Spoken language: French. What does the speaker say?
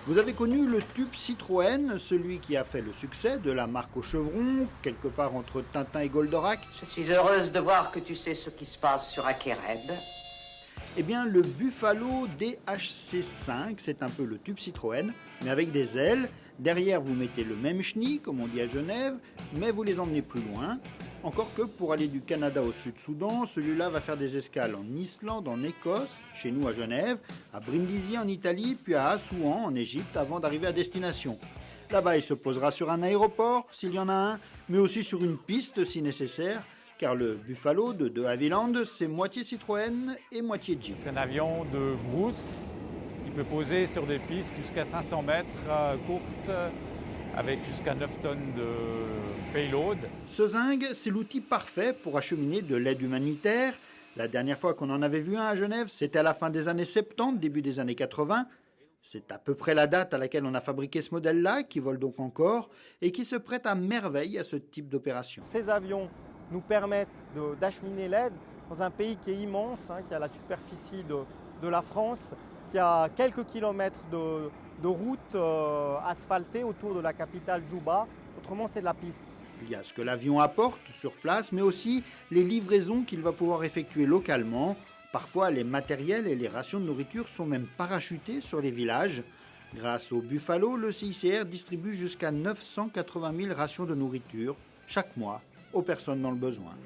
Vous avez connu le tube Citroën, celui qui a fait le succès de la marque au chevron, quelque part entre Tintin et Goldorak. Je suis heureuse de voir que tu sais ce qui se passe sur Akereb. Eh bien, le Buffalo DHC5, c'est un peu le tube Citroën, mais avec des ailes. Derrière, vous mettez le même chenille, comme on dit à Genève, mais vous les emmenez plus loin. Encore que pour aller du Canada au Sud-Soudan, celui-là va faire des escales en Islande, en Écosse, chez nous à Genève, à Brindisi en Italie, puis à Assouan en Égypte avant d'arriver à destination. Là-bas, il se posera sur un aéroport, s'il y en a un, mais aussi sur une piste si nécessaire, car le Buffalo de De Havilland, c'est moitié Citroën et moitié Jeep. C'est un avion de brousse. Il peut poser sur des pistes jusqu'à 500 mètres courtes, avec jusqu'à 9 tonnes de payload. Ce Zing, c'est l'outil parfait pour acheminer de l'aide humanitaire. La dernière fois qu'on en avait vu un à Genève, c'était à la fin des années 70, début des années 80. C'est à peu près la date à laquelle on a fabriqué ce modèle-là, qui vole donc encore, et qui se prête à merveille à ce type d'opération. Ces avions nous permettent d'acheminer l'aide dans un pays qui est immense, qui a la superficie de la France, qui a quelques kilomètres de route asphaltée autour de la capitale Djouba. Autrement, c'est de la piste. Il y a ce que l'avion apporte sur place, mais aussi les livraisons qu'il va pouvoir effectuer localement. Parfois, les matériels et les rations de nourriture sont même parachutés sur les villages. Grâce au Buffalo, le CICR distribue jusqu'à 980 000 rations de nourriture chaque mois aux personnes dans le besoin.